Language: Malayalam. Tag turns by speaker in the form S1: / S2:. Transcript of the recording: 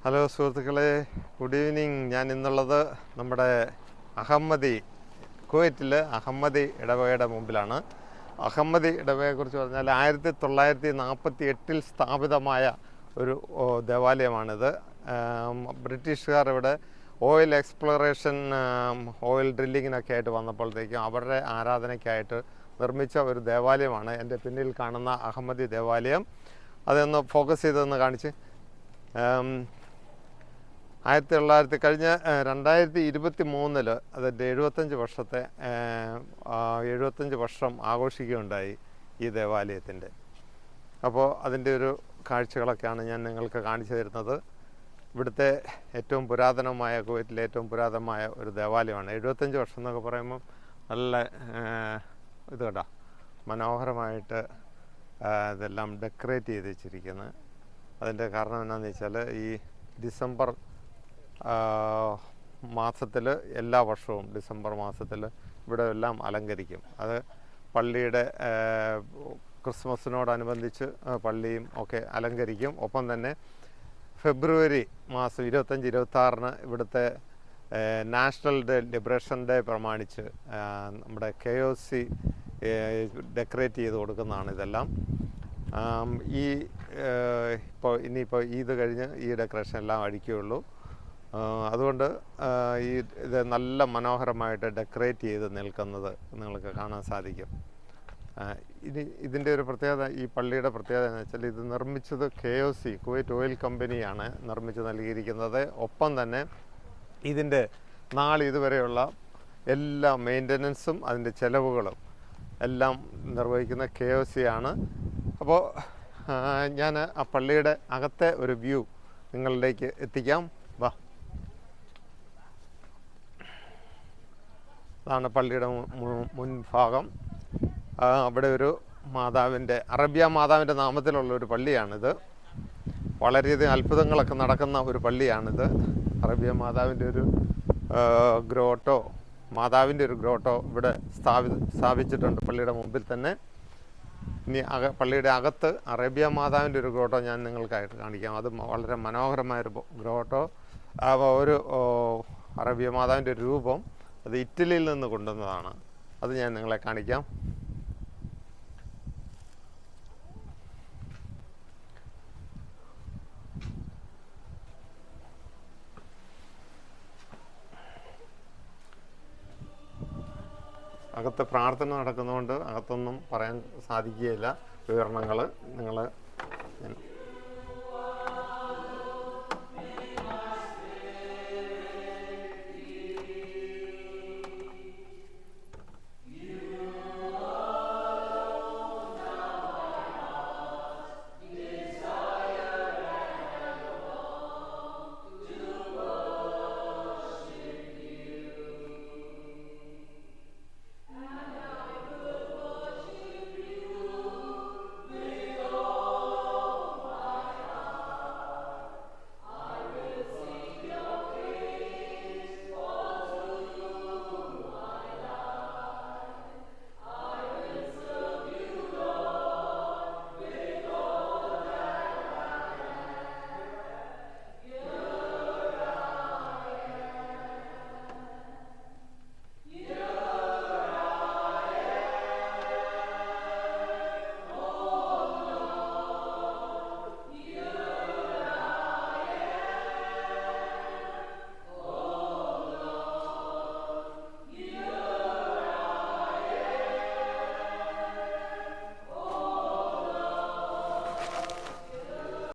S1: ഹലോ സുഹൃത്തുക്കളെ, ഗുഡ് ഈവനിങ്. ഞാൻ ഇന്നുള്ളത് നമ്മുടെ അഹമ്മദി കുവൈറ്റിൽ അഹമ്മദി ഇടവകയുടെ മുമ്പിലാണ്. അഹമ്മദി ഇടവകയെക്കുറിച്ച് പറഞ്ഞാൽ 1948 സ്ഥാപിതമായ ഒരു ദേവാലയമാണിത്. ബ്രിട്ടീഷുകാർ ഇവിടെ ഓയിൽ എക്സ്പ്ലോറേഷൻ, ഓയിൽ ഡ്രില്ലിങ്ങിനൊക്കെ ആയിട്ട് വന്നപ്പോഴത്തേക്കും അവരുടെ ആരാധനയ്ക്കായിട്ട് നിർമ്മിച്ച ഒരു ദേവാലയമാണ് എൻ്റെ പിന്നിൽ കാണുന്ന അഹമ്മദി ദേവാലയം. അതൊന്ന് ഫോക്കസ് ചെയ്തൊന്ന് കാണിച്ച്. 2023 അതിൻ്റെ 75 വർഷം ആഘോഷിക്കുകയുണ്ടായി ഈ ദേവാലയത്തിൻ്റെ. അപ്പോൾ അതിൻ്റെ ഒരു കാഴ്ചകളൊക്കെയാണ് ഞാൻ നിങ്ങൾക്ക് കാണിച്ചു തരുന്നത്. ഇവിടുത്തെ ഏറ്റവും പുരാതനമായ, കുവൈറ്റിലെ ഏറ്റവും പുരാതനമായ ഒരു ദേവാലയമാണ്. 75 വർഷം എന്നൊക്കെ പറയുമ്പം നല്ല ഇത് കേട്ടോ, മനോഹരമായിട്ട് ഇതെല്ലാം ഡെക്കറേറ്റ് ചെയ്ത് വെച്ചിരിക്കുന്നത്. അതിൻ്റെ കാരണം എന്താണെന്ന് വെച്ചാൽ ഈ ഡിസംബർ മാസത്തിൽ, എല്ലാ വർഷവും ഡിസംബർ മാസത്തിൽ ഇവിടെ എല്ലാം അലങ്കരിക്കും. അത് പള്ളിയുടെ ക്രിസ്മസിനോടനുബന്ധിച്ച് പള്ളിയും ഒക്കെ അലങ്കരിക്കും. ഒപ്പം തന്നെ ഫെബ്രുവരി മാസം 25-26 ഇവിടുത്തെ നാഷണൽ ലിബറേഷൻ ഡേ പ്രമാണിച്ച് നമ്മുടെ KOC ഡെക്കറേറ്റ് ചെയ്ത് കൊടുക്കുന്നതാണ് ഇതെല്ലാം. ഇനിയിപ്പോൾ ഇത് കഴിഞ്ഞ് ഈ ഡെക്കറേഷൻ എല്ലാം അഴിക്കുകയുള്ളൂ. അതുകൊണ്ട് ഇത് നല്ല മനോഹരമായിട്ട് ഡെക്കറേറ്റ് ചെയ്ത് നിൽക്കുന്നത് നിങ്ങൾക്ക് കാണാൻ സാധിക്കും. ഇതിൻ്റെ ഒരു പ്രത്യേകത, ഈ പള്ളിയുടെ പ്രത്യേകത എന്ന് വെച്ചാൽ ഇത് നിർമ്മിച്ചത് KOC, കുവൈറ്റ് ഓയിൽ കമ്പനിയാണ് നിർമ്മിച്ച് നൽകിയിരിക്കുന്നത്. ഒപ്പം തന്നെ ഇതിൻ്റെ നാളിതുവരെയുള്ള എല്ലാ മെയിൻ്റനൻസും അതിൻ്റെ ചിലവുകളും എല്ലാം നിർവഹിക്കുന്ന KOC ആണ്. അപ്പോൾ ഞാൻ ആ പള്ളിയുടെ അകത്തെ ഒരു വ്യൂ നിങ്ങളിലേക്ക് എത്തിക്കാം. വാ, അതാണ് പള്ളിയുടെ മുൻഭാഗം. അവിടെ ഒരു മാതാവിൻ്റെ, അറബിയ മാതാവിൻ്റെ നാമത്തിലുള്ള ഒരു പള്ളിയാണിത്. വളരെയധികം അത്ഭുതങ്ങളൊക്കെ നടക്കുന്ന ഒരു പള്ളിയാണിത്. അറബിയ മാതാവിൻ്റെ ഒരു ഗ്രോട്ടോ, മാതാവിൻ്റെ ഒരു ഗ്രോട്ടോ ഇവിടെ സ്ഥാപിച്ചിട്ടുണ്ട് പള്ളിയുടെ മുമ്പിൽ തന്നെ. ഇനി പള്ളിയുടെ അകത്ത് അറേബ്യ മാതാവിൻ്റെ ഒരു ഗ്രോട്ടോ ഞാൻ നിങ്ങൾക്കായിട്ട് കാണിക്കാം. അത് വളരെ മനോഹരമായൊരു ഗ്രോട്ടോ. ഒരു അറേബ്യ മാതാവിൻ്റെ ഒരു രൂപം, അത് ഇറ്റലിയിൽ നിന്ന് കൊണ്ടുവന്നതാണ്. അത് ഞാൻ നിങ്ങളെ കാണിക്കാം. അകത്ത് പ്രാർത്ഥന നടക്കുന്നതുകൊണ്ട് അകത്തൊന്നും പറയാൻ സാധിക്കുകയില്ല. വിവരണങ്ങൾ നിങ്ങൾ